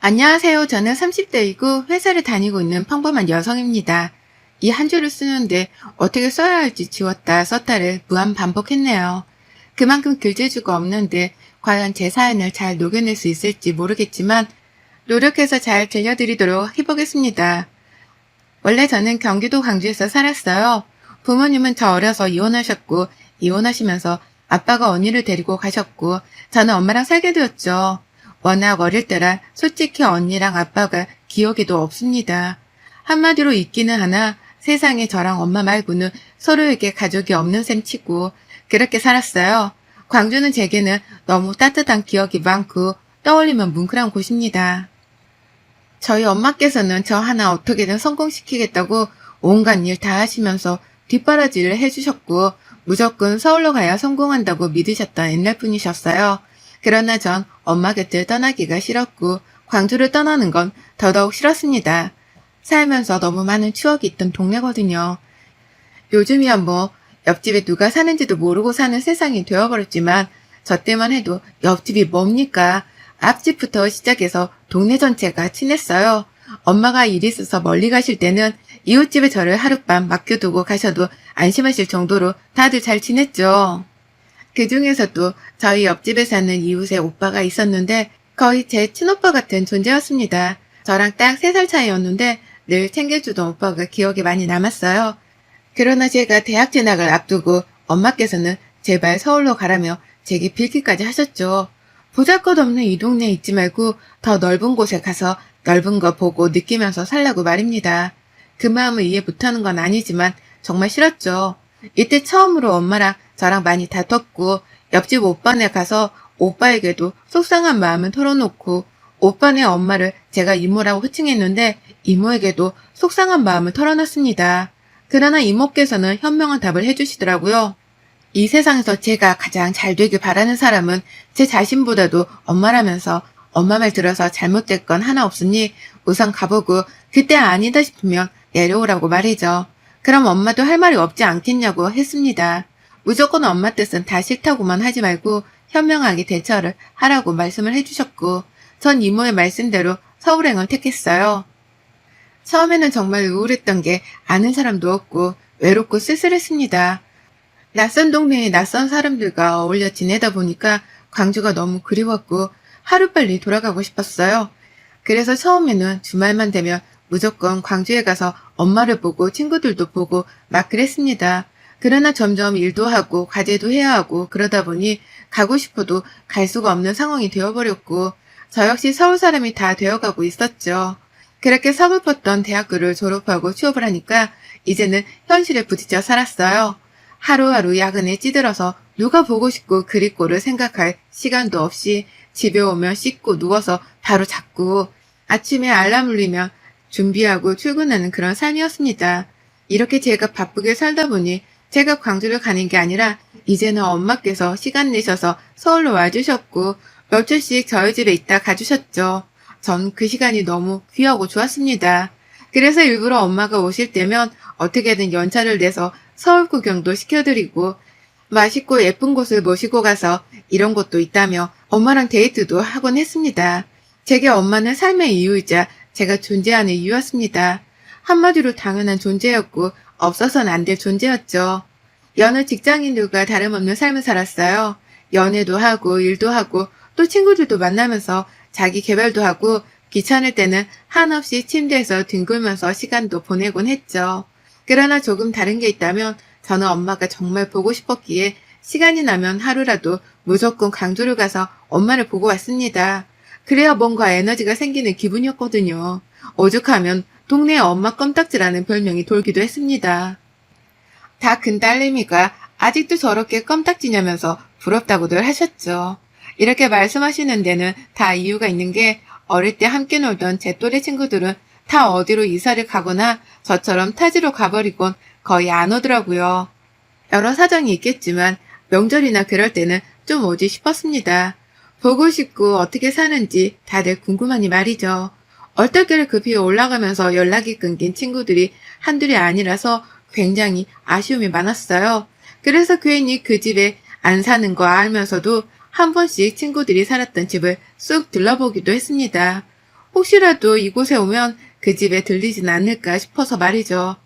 안녕하세요. 저는 30대이고 회사를 다니고 있는 평범한 여성입니다. 이 한 줄을 쓰는데 어떻게 써야 할지 지웠다 썼다를 무한 반복했네요. 그만큼 글재주가 없는데 과연 제 사연을 잘 녹여낼 수 있을지 모르겠지만 노력해서 잘 들려드리도록 해보겠습니다. 원래 저는 경기도 광주에서 살았어요. 부모님은 저 어려서 이혼하셨고 이혼하시면서 아빠가 언니를 데리고 가셨고 저는 엄마랑 살게 되었죠. 워낙 어릴 때라 솔직히 언니랑 아빠가 기억에도 없습니다. 한마디로 있기는 하나 세상에 저랑 엄마 말고는 서로에게 가족이 없는 셈 치고 그렇게 살았어요. 광주는 제게는 너무 따뜻한 기억이 많고 떠올리면 뭉클한 곳입니다. 저희 엄마께서는 저 하나 어떻게든 성공시키겠다고 온갖 일 다 하시면서 뒷바라지를 해주셨고 무조건 서울로 가야 성공한다고 믿으셨던 옛날 분이셨어요. 그러나 전 엄마 곁을 떠나기가 싫었고 광주를 떠나는 건 더더욱 싫었습니다. 살면서 너무 많은 추억이 있던 동네거든요. 요즘이야 뭐 옆집에 누가 사는지도 모르고 사는 세상이 되어버렸지만 저 때만 해도 옆집이 뭡니까? 앞집부터 시작해서 동네 전체가 친했어요. 엄마가 일이 있어서 멀리 가실 때는 이웃집에 저를 하룻밤 맡겨두고 가셔도 안심하실 정도로 다들 잘 지냈죠. 그 중에서도 저희 옆집에 사는 이웃의 오빠가 있었는데 거의 제 친오빠 같은 존재였습니다. 저랑 딱 3살 차이였는데 늘 챙겨주던 오빠가 기억에 많이 남았어요. 그러나 제가 대학 진학을 앞두고 엄마께서는 제발 서울로 가라며 제게 빌기까지 하셨죠. 보잘것없는 이 동네에 있지 말고 더 넓은 곳에 가서 넓은 거 보고 느끼면서 살라고 말입니다. 그 마음을 이해 못하는 건 아니지만 정말 싫었죠. 이때 처음으로 엄마랑 저랑 많이 다퉜고 옆집 오빠네 가서 오빠에게도 속상한 마음을 털어놓고 오빠네 엄마를 제가 이모라고 호칭했는데 이모에게도 속상한 마음을 털어놨습니다. 그러나 이모께서는 현명한 답을 해주시더라고요. 이 세상에서 제가 가장 잘 되길 바라는 사람은 제 자신보다도 엄마라면서 엄마 말 들어서 잘못될 건 하나 없으니 우선 가보고 그때 아니다 싶으면 내려오라고 말이죠. 그럼 엄마도 할 말이 없지 않겠냐고 했습니다. 무조건 엄마 뜻은 다 싫다고만 하지 말고 현명하게 대처를 하라고 말씀을 해주셨고 전 이모의 말씀대로 서울행을 택했어요. 처음에는 정말 우울했던 게 아는 사람도 없고 외롭고 쓸쓸했습니다. 낯선 동네에 낯선 사람들과 어울려 지내다 보니까 광주가 너무 그리웠고 하루빨리 돌아가고 싶었어요. 그래서 처음에는 주말만 되면 무조건 광주에 가서 엄마를 보고 친구들도 보고 막 그랬습니다. 그러나 점점 일도 하고 과제도 해야 하고 그러다 보니 가고 싶어도 갈 수가 없는 상황이 되어버렸고 저 역시 서울 사람이 다 되어가고 있었죠. 그렇게 서글펐던 대학교를 졸업하고 취업을 하니까 이제는 현실에 부딪혀 살았어요. 하루하루 야근에 찌들어서 누가 보고 싶고 그립고를 생각할 시간도 없이 집에 오면 씻고 누워서 바로 잤고 아침에 알람 울리면 준비하고 출근하는 그런 삶이었습니다. 이렇게 제가 바쁘게 살다 보니 제가 광주를 가는 게 아니라 이제는 엄마께서 시간 내셔서 서울로 와주셨고 며칠씩 저희 집에 있다 가주셨죠. 전 그 시간이 너무 귀하고 좋았습니다. 그래서 일부러 엄마가 오실 때면 어떻게든 연차를 내서 서울 구경도 시켜드리고 맛있고 예쁜 곳을 모시고 가서 이런 곳도 있다며 엄마랑 데이트도 하곤 했습니다. 제게 엄마는 삶의 이유이자 제가 존재하는 이유였습니다. 한마디로 당연한 존재였고 없어서는 안 될 존재였죠. 여느 직장인들과 다름없는 삶을 살았어요. 연애도 하고 일도 하고 또 친구들도 만나면서 자기 개발도 하고 귀찮을 때는 한없이 침대에서 뒹굴면서 시간도 보내곤 했죠. 그러나 조금 다른 게 있다면 저는 엄마가 정말 보고 싶었기에 시간이 나면 하루라도 무조건 광주를 가서 엄마를 보고 왔습니다. 그래야 뭔가 에너지가 생기는 기분이었거든요. 오죽하면 동네에 엄마 껌딱지라는 별명이 돌기도 했습니다. 다 큰 딸내미가 아직도 저렇게 껌딱지냐면서 부럽다고들 하셨죠. 이렇게 말씀하시는 데는 다 이유가 있는 게 어릴 때 함께 놀던 제 또래 친구들은 다 어디로 이사를 가거나 저처럼 타지로 가버리곤 거의 안 오더라고요. 여러 사정이 있겠지만 명절이나 그럴 때는 좀 오지 싶었습니다. 보고 싶고 어떻게 사는지 다들 궁금하니 말이죠. 얼떨결에 급히 올라가면서 연락이 끊긴 친구들이 한둘이 아니라서 굉장히 아쉬움이 많았어요. 그래서 괜히 그 집에 안 사는 거 알면서도 한 번씩 친구들이 살았던 집을 쑥 둘러보기도 했습니다. 혹시라도 이곳에 오면 그 집에 들리진 않을까 싶어서 말이죠.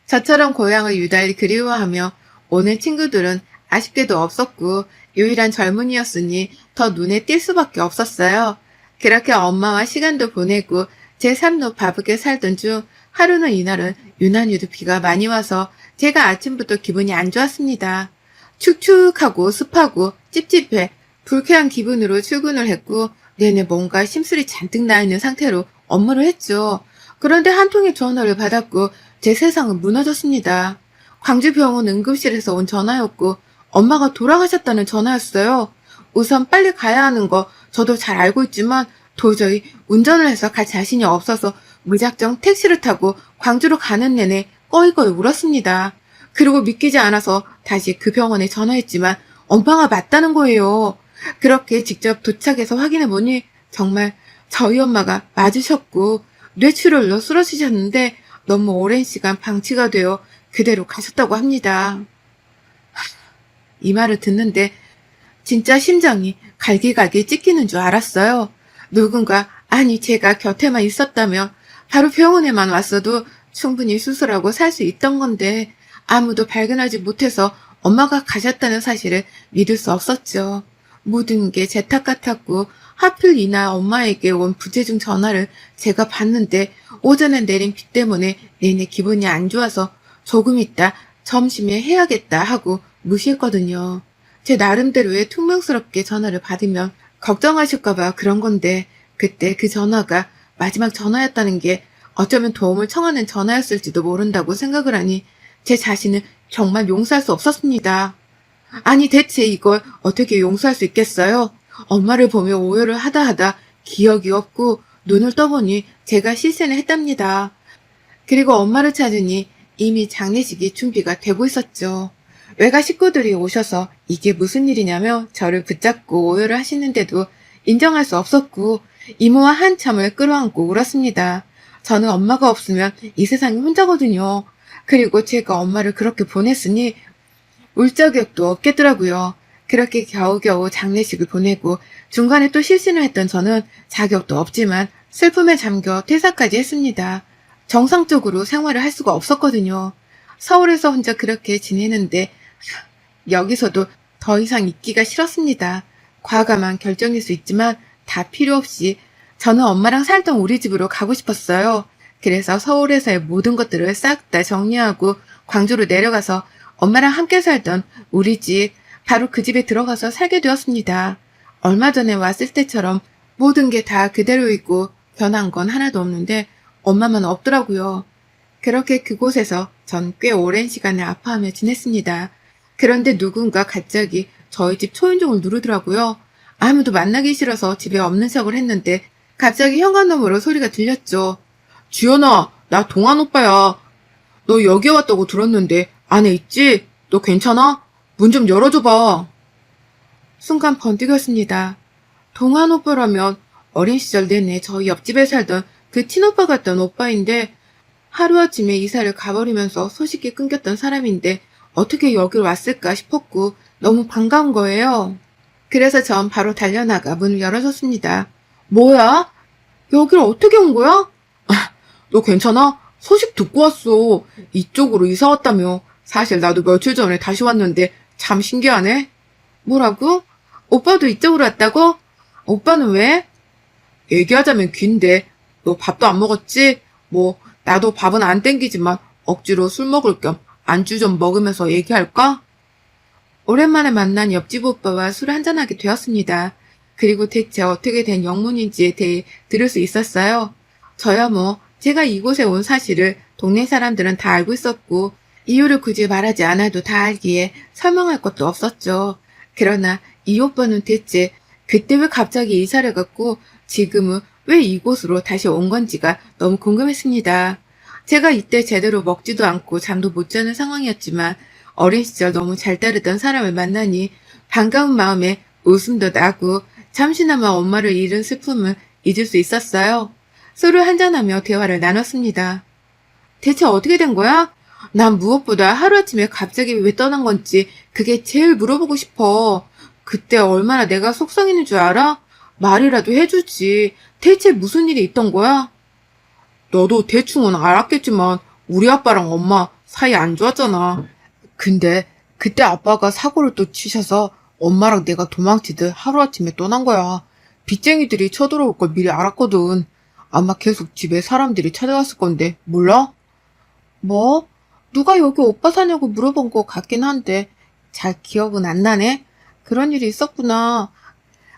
저처럼 고향을 유달리 그리워하며 오는 친구들은 아쉽게도 없었고 유일한 젊은이였으니 더 눈에 띌 수밖에 없었어요. 그렇게 엄마와 시간도 보내고 제 삶도 바쁘게 살던 중 하루는 이날은 유난히도 비가 많이 와서 제가 아침부터 기분이 안 좋았습니다. 축축하고 습하고 찝찝해 불쾌한 기분으로 출근을 했고 내내 뭔가 심술이 잔뜩 나 있는 상태로 업무를 했죠. 그런데 한 통의 전화를 받았고 제 세상은 무너졌습니다. 광주병원 응급실에서 온 전화였고 엄마가 돌아가셨다는 전화였어요. 우선 빨리 가야 하는 거 저도 잘 알고 있지만 도저히 운전을 해서 갈 자신이 없어서 무작정 택시를 타고 광주로 가는 내내 꺼이꺼이 울었습니다. 그리고 믿기지 않아서 다시 그 병원에 전화했지만 엄마가 맞다는 거예요. 그렇게 직접 도착해서 확인해보니 정말 저희 엄마가 맞으셨고 뇌출혈로 쓰러지셨는데 너무 오랜 시간 방치가 되어 그대로 가셨다고 합니다. 이 말을 듣는데 진짜 심장이 갈기갈기 찢기는 줄 알았어요. 누군가, 아니 제가 곁에만 있었다면 바로 병원에만 왔어도 충분히 수술하고 살 수 있던 건데 아무도 발견하지 못해서 엄마가 가셨다는 사실을 믿을 수 없었죠. 모든 게 제 탓 같았고 하필 이날 엄마에게 온 부재중 전화를 제가 받는데 오전에 내린 비 때문에 내내 기분이 안 좋아서 조금 있다 점심에 해야겠다 하고 무시했거든요. 제 나름대로의 퉁명스럽게 전화를 받으면 걱정하실까봐 그런 건데 그때 그 전화가 마지막 전화였다는 게 어쩌면 도움을 청하는 전화였을지도 모른다고 생각을 하니 제 자신을 정말 용서할 수 없었습니다. 아니 대체 이걸 어떻게 용서할 수 있겠어요? 엄마를 보며 오열을 하다 기억이 없고 눈을 떠보니 제가 실세를 했답니다. 그리고 엄마를 찾으니 이미 장례식이 준비가 되고 있었죠. 외가 식구들이 오셔서 이게 무슨 일이냐며 저를 붙잡고 오열을 하시는데도 인정할 수 없었고 이모와 한참을 끌어안고 울었습니다. 저는 엄마가 없으면 이 세상에 혼자거든요. 그리고 제가 엄마를 그렇게 보냈으니 울 자격도 없겠더라고요. 그렇게 겨우겨우 장례식을 보내고 중간에 또 실신을 했던 저는 자격도 없지만 슬픔에 잠겨 퇴사까지 했습니다. 정상적으로 생활을 할 수가 없었거든요. 서울에서 혼자 그렇게 지내는데 여기서도 더 이상 있기가 싫었습니다. 과감한 결정일 수 있지만 다 필요 없이 저는 엄마랑 살던 우리 집으로 가고 싶었어요. 그래서 서울에서의 모든 것들을 싹 다 정리하고 광주로 내려가서 엄마랑 함께 살던 우리 집, 바로 그 집에 들어가서 살게 되었습니다. 얼마 전에 왔을 때처럼 모든 게 다 그대로 있고 변한 건 하나도 없는데 엄마만 없더라고요. 그렇게 그곳에서 전 꽤 오랜 시간을 아파하며 지냈습니다. 그런데 누군가 갑자기 저희 집 초인종을 누르더라고요. 아무도 만나기 싫어서 집에 없는 척을 했는데 갑자기 현관너머로 소리가 들렸죠. 주연아, 나 동안 오빠야. 너 여기 왔다고 들었는데 안에 있지? 너 괜찮아? 문 좀 열어줘봐. 순간 번뜩였습니다. 동안 오빠라면 어린 시절 내내 저희 옆집에 살던 그 친오빠 같던 오빠인데 하루아침에 이사를 가버리면서 소식이 끊겼던 사람인데 어떻게 여길 왔을까 싶었고 너무 반가운 거예요. 그래서 전 바로 달려나가 문을 열어줬습니다. 뭐야? 여길 어떻게 온 거야? 너 괜찮아? 소식 듣고 왔어. 이쪽으로 이사 왔다며. 사실 나도 며칠 전에 다시 왔는데 참 신기하네. 뭐라고? 오빠도 이쪽으로 왔다고? 오빠는 왜? 얘기하자면 긴데 너 밥도 안 먹었지? 뭐 나도 밥은 안 땡기지만 억지로 술 먹을 겸 안주 좀 먹으면서 얘기할까? 오랜만에 만난 옆집 오빠와 술을 한잔하게 되었습니다. 그리고 대체 어떻게 된 영문인지에 대해 들을 수 있었어요. 저야 뭐 제가 이곳에 온 사실을 동네 사람들은 다 알고 있었고 이유를 굳이 말하지 않아도 다 알기에 설명할 것도 없었죠. 그러나 이 오빠는 대체 그때 왜 갑자기 이사를 갔고 지금은 왜 이곳으로 다시 온 건지가 너무 궁금했습니다. 제가 이때 제대로 먹지도 않고 잠도 못 자는 상황이었지만 어린 시절 너무 잘 따르던 사람을 만나니 반가운 마음에 웃음도 나고 잠시나마 엄마를 잃은 슬픔을 잊을 수 있었어요. 술을 한잔하며 대화를 나눴습니다. 대체 어떻게 된 거야? 난 무엇보다 하루아침에 갑자기 왜 떠난 건지 그게 제일 물어보고 싶어. 그때 얼마나 내가 속상했는 줄 알아? 말이라도 해주지. 대체 무슨 일이 있던 거야? 너도 대충은 알았겠지만 우리 아빠랑 엄마 사이 안 좋았잖아. 근데 그때 아빠가 사고를 또 치셔서 엄마랑 내가 도망치듯 하루아침에 떠난 거야. 빚쟁이들이 쳐들어올 걸 미리 알았거든. 아마 계속 집에 사람들이 찾아왔을 건데 몰라? 뭐? 누가 여기 오빠 사냐고 물어본 것 같긴 한데 잘 기억은 안 나네? 그런 일이 있었구나.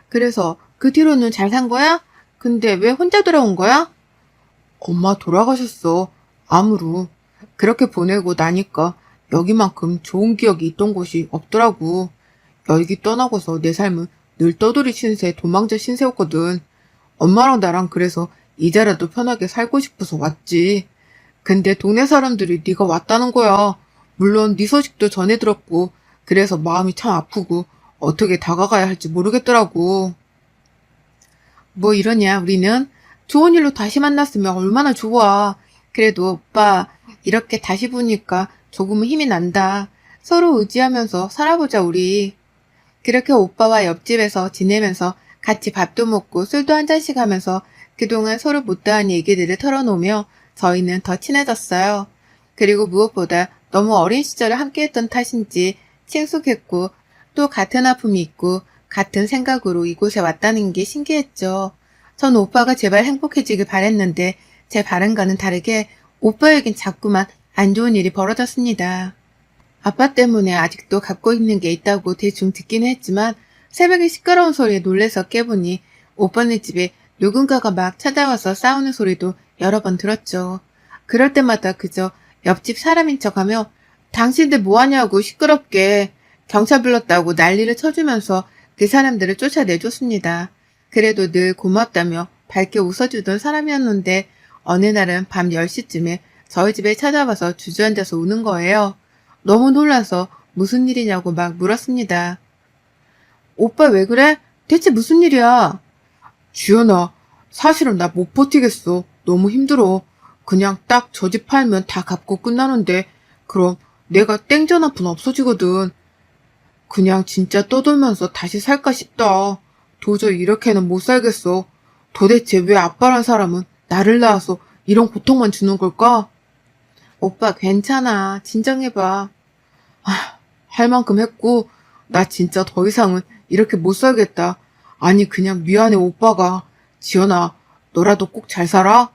그래서 그 뒤로는 잘 산 거야? 근데 왜 혼자 돌아온 거야? 엄마 돌아가셨어. 암으로. 그렇게 보내고 나니까 여기만큼 좋은 기억이 있던 곳이 없더라고. 여기 떠나고서 내 삶은 늘 떠돌이 신세, 도망자 신세였거든. 엄마랑 나랑 그래서 이제라도 편하게 살고 싶어서 왔지. 근데 동네 사람들이 네가 왔다는 거야. 물론 네 소식도 전해 들었고 그래서 마음이 참 아프고 어떻게 다가가야 할지 모르겠더라고. 뭐 이러냐 우리는? 좋은 일로 다시 만났으면 얼마나 좋아. 그래도 오빠 이렇게 다시 보니까 조금은 힘이 난다. 서로 의지하면서 살아보자 우리. 그렇게 오빠와 옆집에서 지내면서 같이 밥도 먹고 술도 한 잔씩 하면서 그동안 서로 못다한 얘기들을 털어놓으며 저희는 더 친해졌어요. 그리고 무엇보다 너무 어린 시절을 함께했던 탓인지 친숙했고 또 같은 아픔이 있고 같은 생각으로 이곳에 왔다는 게 신기했죠. 전 오빠가 제발 행복해지길 바랬는데 제 바람과는 다르게 오빠에겐 자꾸만 안 좋은 일이 벌어졌습니다. 아빠 때문에 아직도 갖고 있는 게 있다고 대충 듣기는 했지만 새벽에 시끄러운 소리에 놀래서 깨보니 오빠네 집에 누군가가 막 찾아와서 싸우는 소리도 여러 번 들었죠. 그럴 때마다 그저 옆집 사람인 척하며 당신들 뭐하냐고 시끄럽게 경찰 불렀다고 난리를 쳐주면서 그 사람들을 쫓아내줬습니다. 그래도 늘 고맙다며 밝게 웃어주던 사람이었는데 어느 날은 밤 10시쯤에 저희 집에 찾아와서 주저앉아서 우는 거예요. 너무 놀라서 무슨 일이냐고 막 물었습니다. 오빠 왜 그래? 대체 무슨 일이야? 주연아, 사실은 나 못 버티겠어. 너무 힘들어. 그냥 딱 저 집 팔면 다 갚고 끝나는데 그럼 내가 땡전 한 푼 없어지거든. 그냥 진짜 떠돌면서 다시 살까 싶다. 도저히 이렇게는 못 살겠어. 도대체 왜 아빠란 사람은 나를 낳아서 이런 고통만 주는 걸까? 오빠 괜찮아. 진정해봐. 할 만큼 했고 나 진짜 더 이상은 이렇게 못 살겠다. 아니 그냥 미안해 오빠가. 지연아 너라도 꼭 잘 살아?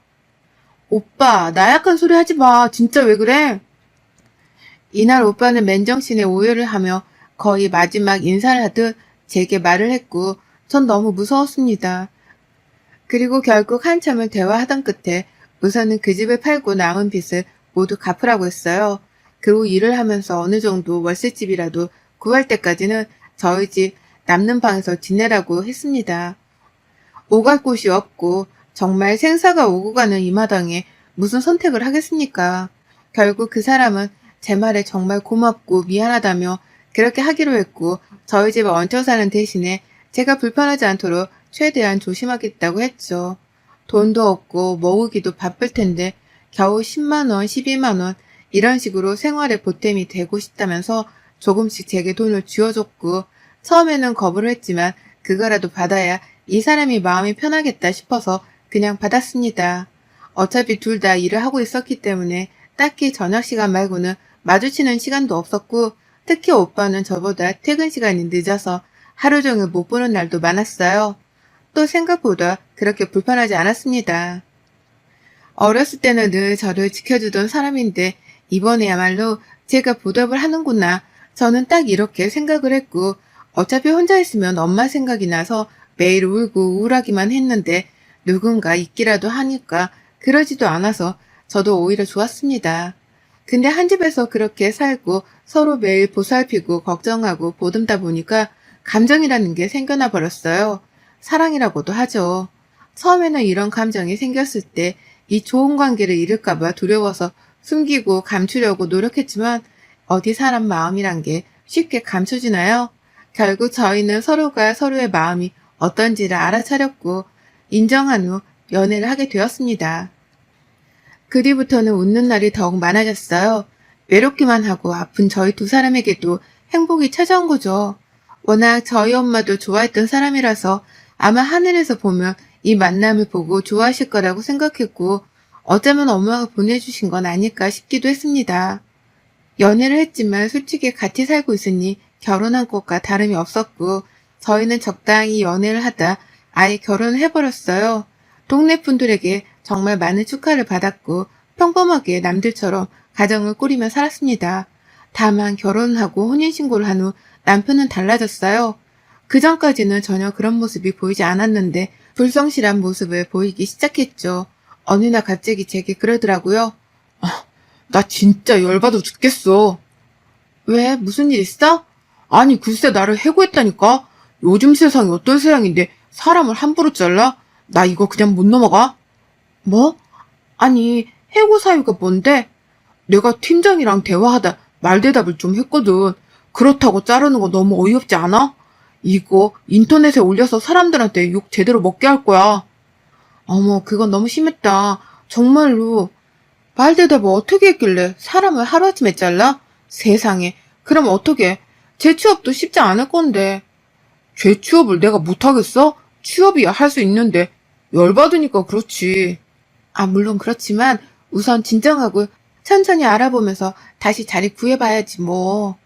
오빠 나약한 소리 하지 마. 진짜 왜 그래? 이날 오빠는 맨정신에 오열을 하며 거의 마지막 인사를 하듯 제게 말을 했고 전 너무 무서웠습니다. 그리고 결국 한참을 대화하던 끝에 우선은 그 집을 팔고 남은 빚을 모두 갚으라고 했어요. 그리고 일을 하면서 어느 정도 월세집이라도 구할 때까지는 저희 집 남는 방에서 지내라고 했습니다. 오갈 곳이 없고 정말 생사가 오고 가는 이 마당에 무슨 선택을 하겠습니까? 결국 그 사람은 제 말에 정말 고맙고 미안하다며 그렇게 하기로 했고 저희 집에 얹혀 사는 대신에 제가 불편하지 않도록 최대한 조심하겠다고 했죠. 돈도 없고 먹으기도 바쁠 텐데 겨우 10만 원, 12만 원 이런 식으로 생활에 보탬이 되고 싶다면서 조금씩 제게 돈을 쥐어줬고 처음에는 거부를 했지만 그거라도 받아야 이 사람이 마음이 편하겠다 싶어서 그냥 받았습니다. 어차피 둘 다 일을 하고 있었기 때문에 딱히 저녁 시간 말고는 마주치는 시간도 없었고 특히 오빠는 저보다 퇴근 시간이 늦어서 하루 종일 못 보는 날도 많았어요. 또 생각보다 그렇게 불편하지 않았습니다. 어렸을 때는 늘 저를 지켜주던 사람인데 이번에야말로 제가 보답을 하는구나. 저는 딱 이렇게 생각을 했고 어차피 혼자 있으면 엄마 생각이 나서 매일 울고 우울하기만 했는데 누군가 있기라도 하니까 그러지도 않아서 저도 오히려 좋았습니다. 근데 한 집에서 그렇게 살고 서로 매일 보살피고 걱정하고 보듬다 보니까 감정이라는 게 생겨나 버렸어요. 사랑이라고도 하죠. 처음에는 이런 감정이 생겼을 때 이 좋은 관계를 잃을까봐 두려워서 숨기고 감추려고 노력했지만 어디 사람 마음이란 게 쉽게 감춰지나요? 결국 저희는 서로가 서로의 마음이 어떤지를 알아차렸고 인정한 후 연애를 하게 되었습니다. 그 뒤부터는 웃는 날이 더욱 많아졌어요. 외롭기만 하고 아픈 저희 두 사람에게도 행복이 찾아온 거죠. 워낙 저희 엄마도 좋아했던 사람이라서 아마 하늘에서 보면 이 만남을 보고 좋아하실 거라고 생각했고 어쩌면 엄마가 보내주신 건 아닐까 싶기도 했습니다. 연애를 했지만 솔직히 같이 살고 있으니 결혼한 것과 다름이 없었고 저희는 적당히 연애를 하다 아예 결혼을 해버렸어요. 동네 분들에게 정말 많은 축하를 받았고 평범하게 남들처럼 가정을 꾸리며 살았습니다. 다만 결혼하고 혼인신고를 한 후 남편은 달라졌어요. 그 전까지는 전혀 그런 모습이 보이지 않았는데 불성실한 모습을 보이기 시작했죠. 어느 날 갑자기 제게 그러더라고요. 나 진짜 열받아 죽겠어. 왜? 무슨 일 있어? 아니 글쎄 나를 해고했다니까. 요즘 세상이 어떤 세상인데 사람을 함부로 잘라? 나 이거 그냥 못 넘어가. 뭐? 아니 해고 사유가 뭔데? 내가 팀장이랑 대화하다 말대답을 좀 했거든. 그렇다고 자르는 거 너무 어이없지 않아? 이거 인터넷에 올려서 사람들한테 욕 제대로 먹게 할 거야. 어머, 그건 너무 심했다. 정말로. 말대답을 어떻게 했길래 사람을 하루아침에 잘라? 세상에. 그럼 어떻게? 재취업도 쉽지 않을 건데. 재취업을 내가 못하겠어? 취업이야 할 수 있는데. 열받으니까 그렇지. 아, 물론 그렇지만 우선 진정하고 천천히 알아보면서 다시 자리 구해봐야지 뭐.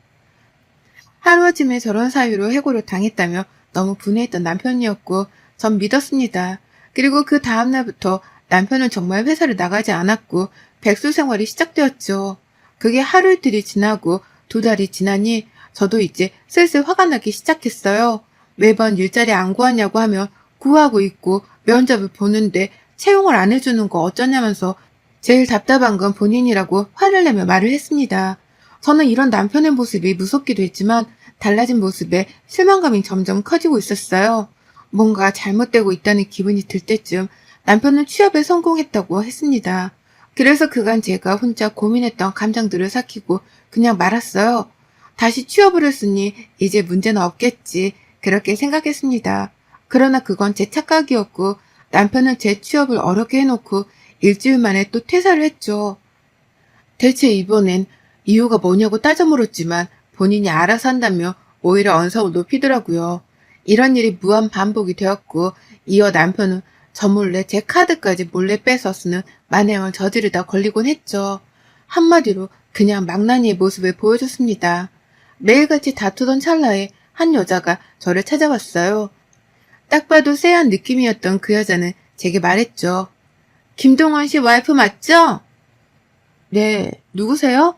하루아침에 저런 사유로 해고를 당했다며 너무 분해했던 남편이었고 전 믿었습니다. 그리고 그 다음날부터 남편은 정말 회사를 나가지 않았고 백수 생활이 시작되었죠. 그게 하루 이틀이 지나고 2달이 지나니 저도 이제 슬슬 화가 나기 시작했어요. 매번 일자리 안 구하냐고 하면 구하고 있고 면접을 보는데 채용을 안 해주는 거 어쩌냐면서 제일 답답한 건 본인이라고 화를 내며 말을 했습니다. 저는 이런 남편의 모습이 무섭기도 했지만 달라진 모습에 실망감이 점점 커지고 있었어요. 뭔가 잘못되고 있다는 기분이 들 때쯤 남편은 취업에 성공했다고 했습니다. 그래서 그간 제가 혼자 고민했던 감정들을 삭히고 그냥 말았어요. 다시 취업을 했으니 이제 문제는 없겠지. 그렇게 생각했습니다. 그러나 그건 제 착각이었고 남편은 제 취업을 어렵게 해놓고 일주일 만에 또 퇴사를 했죠. 대체 이번엔 이유가 뭐냐고 따져 물었지만 본인이 알아서 한다며 오히려 언성을 높이더라고요. 이런 일이 무한 반복이 되었고 이어 남편은 저 몰래 제 카드까지 몰래 빼서 쓰는 만행을 저지르다 걸리곤 했죠. 한마디로 그냥 망나니의 모습을 보여줬습니다. 매일같이 다투던 찰나에 한 여자가 저를 찾아왔어요. 딱 봐도 쎄한 느낌이었던 그 여자는 제게 말했죠. 김동원 씨 와이프 맞죠? 네, 누구세요?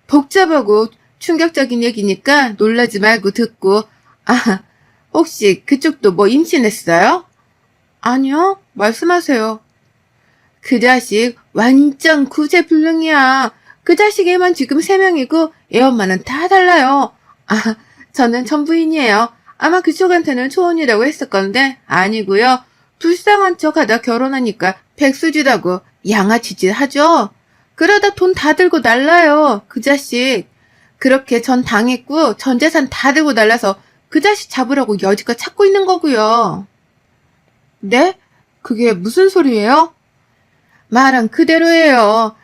복잡하고 충격적인 얘기니까 놀라지 말고 듣고, 아, 혹시 그쪽도 뭐 임신했어요? 아니요, 말씀하세요. 그 자식 완전 구제불능이야. 그 자식 애만 지금 3명이고 애 엄마는 다 달라요. 아, 저는 전부인이에요. 아마 그쪽한테는 초혼이라고 했을 건데 아니고요. 불쌍한 척하다 결혼하니까 백수지라고 양아치짓 하죠. 그러다 돈 다 들고 날라요. 그 자식. 그렇게 전 당했고 전 재산 다 들고 날라서 그 자식 잡으라고 여지껏 찾고 있는 거고요. 네? 그게 무슨 소리예요? 말은 그대로예요.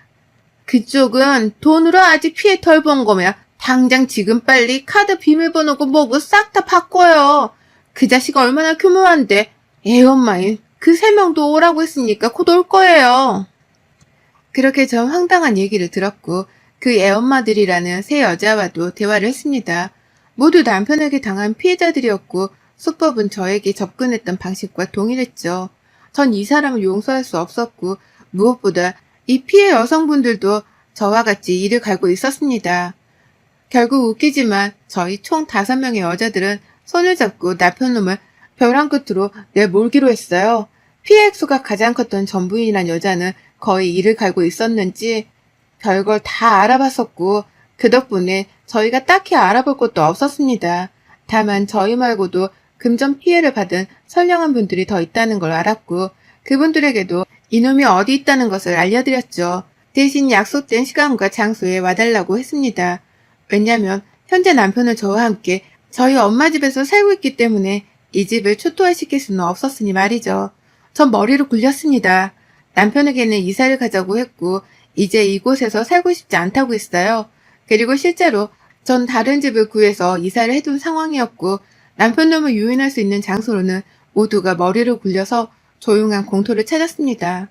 그쪽은 돈으로 아직 피해 덜 본 거면 당장 지금 빨리 카드 비밀번호고 뭐고 싹 다 바꿔요. 그 자식 얼마나 교묘한데 애 엄마인 그 3명도 오라고 했으니까 곧 올 거예요. 그렇게 전 황당한 얘기를 들었고 그 애엄마들이라는 세 여자와도 대화를 했습니다. 모두 남편에게 당한 피해자들이었고 수법은 저에게 접근했던 방식과 동일했죠. 전 이 사람을 용서할 수 없었고 무엇보다 이 피해 여성분들도 저와 같이 이를 갈고 있었습니다. 결국 웃기지만 저희 총 5명의 여자들은 손을 잡고 남편놈을 벼랑 끝으로 내몰기로 했어요. 피해 액수가 가장 컸던 전부인이란 여자는 거의 이를 갈고 있었는지 별걸 다 알아봤었고 그 덕분에 저희가 딱히 알아볼 것도 없었습니다. 다만 저희 말고도 금전 피해를 받은 선량한 분들이 더 있다는 걸 알았고 그분들에게도 이놈이 어디 있다는 것을 알려드렸죠. 대신 약속된 시간과 장소에 와달라고 했습니다. 왜냐면 현재 남편은 저와 함께 저희 엄마 집에서 살고 있기 때문에 이 집을 초토화시킬 수는 없었으니 말이죠. 전 머리를 굴렸습니다. 남편에게는 이사를 가자고 했고 이제 이곳에서 살고 싶지 않다고 했어요. 그리고 실제로 전 다른 집을 구해서 이사를 해둔 상황이었고 남편놈을 유인할 수 있는 장소로는 모두가 머리를 굴려서 조용한 공터를 찾았습니다.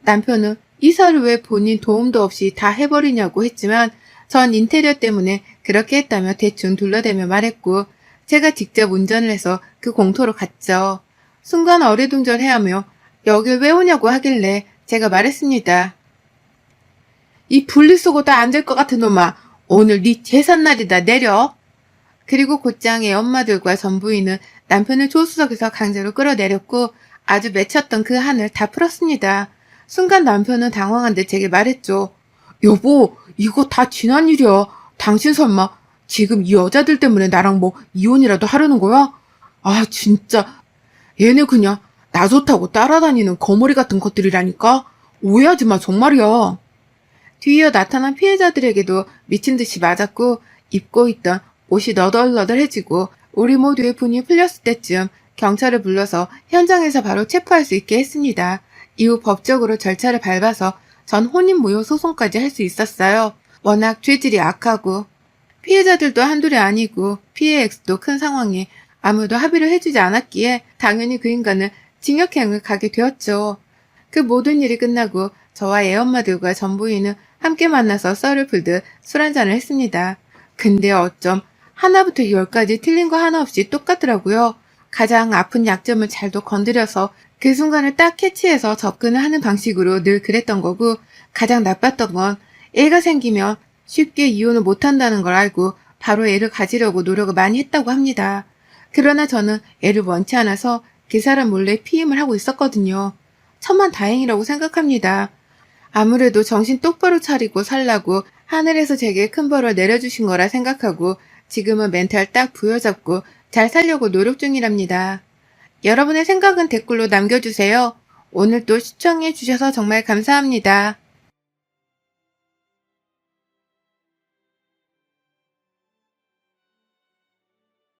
남편은 이사를 왜 본인 도움도 없이 다 해버리냐고 했지만 전 인테리어 때문에 그렇게 했다며 대충 둘러대며 말했고 제가 직접 운전을 해서 그 공터로 갔죠. 순간 어리둥절해하며 여길 왜 오냐고 하길래 제가 말했습니다. 이 분리수거 다 안 될 것 같은 놈아. 오늘 네 제삿날이다 내려. 그리고 곧장 애 엄마들과 전부인은 남편을 조수석에서 강제로 끌어내렸고 아주 맺혔던 그 한을 다 풀었습니다. 순간 남편은 당황한 듯 제게 말했죠. 여보, 이거 다 지난 일이야. 당신 설마 지금 이 여자들 때문에 나랑 뭐 이혼이라도 하려는 거야? 아, 진짜. 얘네 그냥 나 좋다고 따라다니는 거머리 같은 것들이라니까? 오해하지 마, 정말이야. 뒤이어 나타난 피해자들에게도 미친 듯이 맞았고 입고 있던 옷이 너덜너덜해지고 우리 모두의 분이 풀렸을 때쯤 경찰을 불러서 현장에서 바로 체포할 수 있게 했습니다. 이후 법적으로 절차를 밟아서 전 혼인무효 소송까지 할 수 있었어요. 워낙 죄질이 악하고 피해자들도 한둘이 아니고 피해 액수도 큰 상황에 아무도 합의를 해주지 않았기에 당연히 그 인간은 징역형을 가게 되었죠. 그 모든 일이 끝나고 저와 애엄마들과 전부인은 함께 만나서 썰을 풀듯 술 한잔을 했습니다. 근데 어쩜 하나부터 열까지 틀린 거 하나 없이 똑같더라고요. 가장 아픈 약점을 잘도 건드려서 그 순간을 딱 캐치해서 접근을 하는 방식으로 늘 그랬던 거고 가장 나빴던 건 애가 생기면 쉽게 이혼을 못한다는 걸 알고 바로 애를 가지려고 노력을 많이 했다고 합니다. 그러나 저는 애를 원치 않아서 그 사람 몰래 피임을 하고 있었거든요. 천만다행이라고 생각합니다. 아무래도 정신 똑바로 차리고 살라고 하늘에서 제게 큰 벌을 내려주신 거라 생각하고 지금은 멘탈 딱 부여잡고 잘 살려고 노력 중이랍니다. 여러분의 생각은 댓글로 남겨주세요. 오늘도 시청해주셔서 정말 감사합니다.